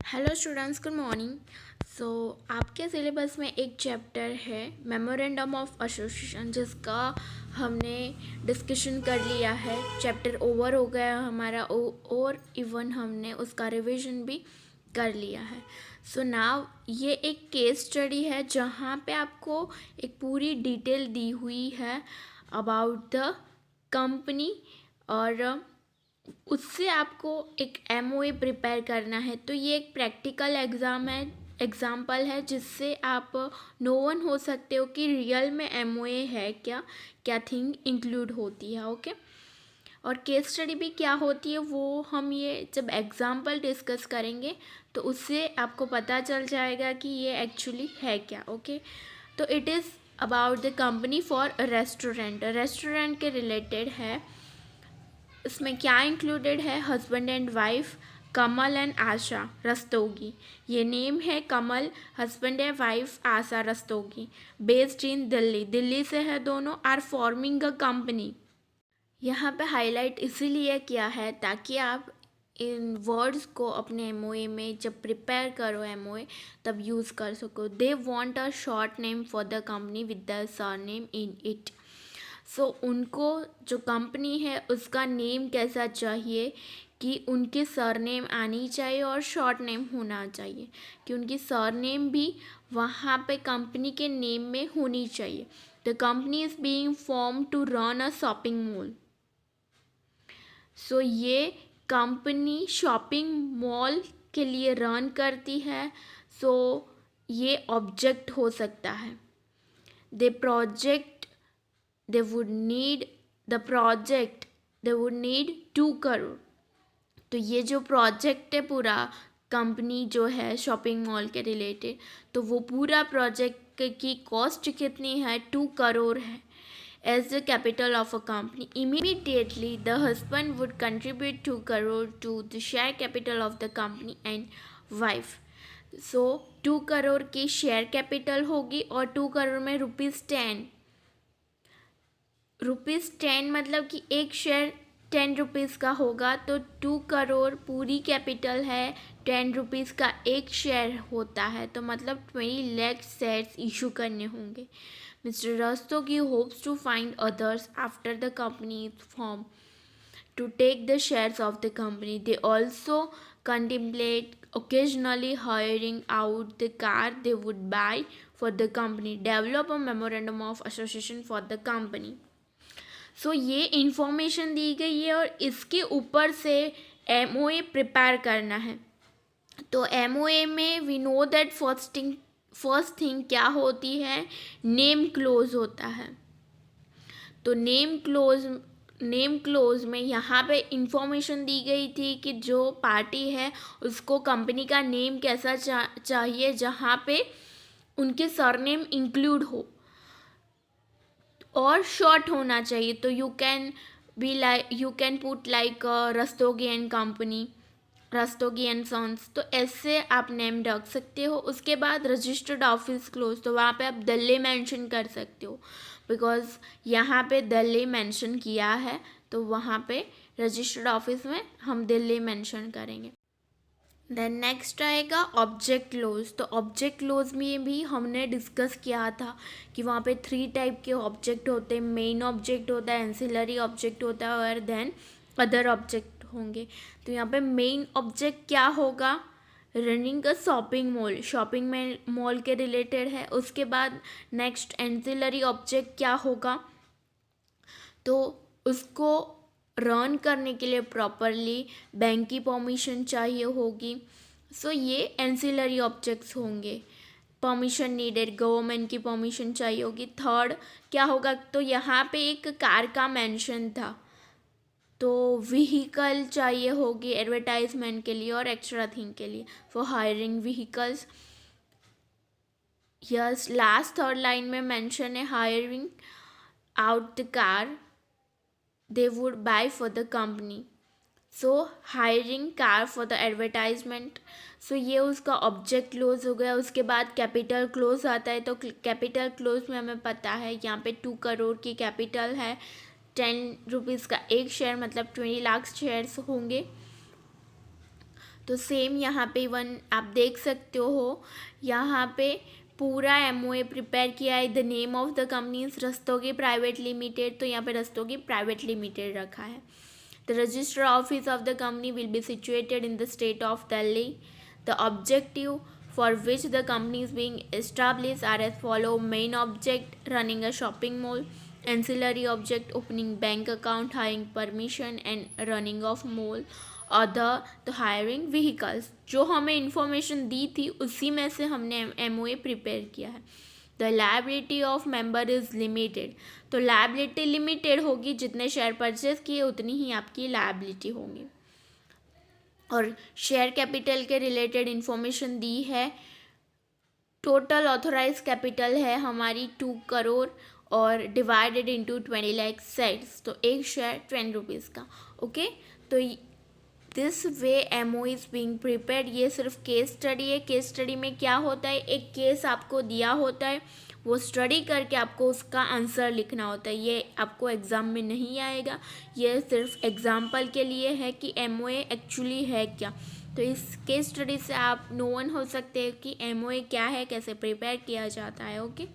Hello students, good morning. आपके syllabus में एक चैप्टर है मेमोरेंडम ऑफ एसोसिएशन, जिसका हमने डिस्कशन कर लिया है। चैप्टर ओवर हो गया हमारा और इवन हमने उसका रिवीजन भी कर लिया है। नाउ ये एक केस स्टडी है जहाँ पे आपको एक पूरी डिटेल दी हुई है अबाउट द कंपनी, और उससे आपको एक एमओए प्रिपेयर करना है। तो ये एक प्रैक्टिकल एग्जाम्पल है जिससे आप नो वन हो सकते हो कि रियल में एमओए है क्या, क्या थिंग इंक्लूड होती है। ओके। और केस स्टडी भी क्या होती है वो हम ये जब एग्जाम्पल डिस्कस करेंगे तो उससे आपको पता चल जाएगा कि ये एक्चुअली है क्या। ओके। तो it is about the company for restaurant के रिलेटेड है। इसमें क्या इंक्लूडेड है? Husband and wife Kamal and Asha Rastogi. ये नेम है Kamal, husband and wife Asha Rastogi, based in Delhi. Delhi से है दोनों। Are forming a company. यहाँ पे हाईलाइट इसीलिए किया है ताकि आप इन वर्ड्स को अपने एमओए में जब प्रिपेयर करो एमओए तब यूज़ कर सको। They want a short name for the company with the surname in it. उनको जो कंपनी है उसका नेम कैसा चाहिए कि उनके सरनेम आनी चाहिए और शॉर्ट नेम होना चाहिए, कि उनकी सरनेम भी वहाँ पे कंपनी के नेम में होनी चाहिए। The company is being form to run a shopping mall. ये कंपनी शॉपिंग मॉल के लिए रन करती है। ये ऑब्जेक्ट हो सकता है। They project they would need the project they would need 2 crore. तो ये जो प्रोजेक्ट है पूरा कंपनी जो है शॉपिंग मॉल के रिलेटेड, तो वो पूरा प्रोजेक्ट की कॉस्ट कितनी है? 2 करोड़ है। As the capital of a company immediately the husband would contribute 2 crore to the share capital of the company and wife. 2 crore की शेयर कैपिटल होगी और 2 करोड़ में ₹10 मतलब कि एक शेयर ₹10 का होगा। तो 2 करोड़ पूरी कैपिटल है, ₹10 का एक शेयर होता है, तो मतलब 20 लाख शेयर्स इशू करने होंगे। Mister Rastogi hopes to find others after the company is form to take the shares of the company. They also contemplate occasionally hiring out the car they would buy for the company. Develop a memorandum of association for the company. ये information दी गई है और इसके ऊपर से MOA prepare करना है। तो एमओए में we know that first thing क्या होती है? नेम क्लोज होता है। तो नेम क्लोज में यहाँ पे इंफॉर्मेशन दी गई थी कि जो पार्टी है उसको कंपनी का नेम कैसा चाहिए जहाँ पे उनके सरनेम इंक्लूड हो और शॉर्ट होना चाहिए। तो you can put like Rastogi and company, Rastogi and sons. तो ऐसे आप नेम रख सकते हो। उसके बाद रजिस्टर्ड ऑफिस क्लोज, तो वहाँ पे आप दिल्ली मेंशन कर सकते हो बिकॉज यहाँ पे दिल्ली मेंशन किया है, तो वहाँ पे रजिस्टर्ड ऑफिस में हम दिल्ली मेंशन करेंगे। देन नेक्स्ट आएगा ऑब्जेक्ट क्लोज। तो ऑब्जेक्ट क्लोज में भी हमने डिस्कस किया था कि वहाँ पे 3 टाइप के ऑब्जेक्ट होते हैं। मेन ऑब्जेक्ट होता है, एंसिलरी ऑब्जेक्ट होता है और देन अदर ऑब्जेक्ट होंगे। तो यहाँ पे मेन ऑब्जेक्ट क्या होगा? रनिंग का शॉपिंग मॉल के रिलेटेड है। उसके बाद नेक्स्ट एंसिलरी ऑब्जेक्ट क्या होगा? तो उसको रन करने के लिए प्रॉपरली बैंक की परमिशन चाहिए होगी। ये एंसिलरी ऑब्जेक्ट्स होंगे। परमिशन नीडेड, गवर्नमेंट की परमिशन चाहिए होगी। थर्ड क्या होगा? तो यहाँ पे एक कार का मेंशन था, तो व्हीकल चाहिए होगी एडवर्टाइजमेंट के लिए और एक्स्ट्रा थिंग के लिए for hiring vehicles. Yes, last third line में मेंशन है hiring out the car they would buy for the company. Hiring car for the advertisement. ये उसका ऑब्जेक्ट क्लोज हो गया। उसके बाद कैपिटल क्लोज आता है। तो कैपिटल क्लोज में हमें पता है यहाँ पे 2 करोड़ की कैपिटल है, ₹10 का एक शेयर मतलब 20 लाख शेयर्स होंगे। तो सेम यहाँ पे वन आप देख सकते हो, यहाँ पे पूरा एमओए प्रिपेयर किया है। The name of the company is Rastogi private limited, तो यहाँ पे रस्तोगी प्राइवेट लिमिटेड रखा है। The register office of the company will be situated in the state of Delhi. The objective for which the company is being established are as follow: main object, running a shopping mall; ancillary object, opening bank account, hiring permission and running of mall; other, तो hiring vehicles। जो हमें information दी थी उसी में से हमने MOA prepare किया है। The liability of member is limited, तो लायबिलिटी लिमिटेड होगी, जितने शेयर परचेज किए उतनी ही आपकी लायबिलिटी होंगी। और शेयर कैपिटल के रिलेटेड इन्फॉर्मेशन दी है। टोटल ऑथोराइज कैपिटल है हमारी 2 करोड़ और डिवाइडेड इनटू 20 लाख शेयर्स, तो एक शेयर 20 रुपीज़ का। ओके, तो this way MO is being prepared. ये सिर्फ केस स्टडी है। केस स्टडी में क्या होता है, एक केस आपको दिया होता है, वो स्टडी करके आपको उसका आंसर लिखना होता है। ये आपको एग्ज़ाम में नहीं आएगा, ये सिर्फ एग्जाम्पल के लिए है कि एमओए एक्चुअली है क्या। तो इस केस स्टडी से आप नोन हो सकते हैं कि एमओए क्या है, कैसे प्रिपेयर किया जाता है। ओके।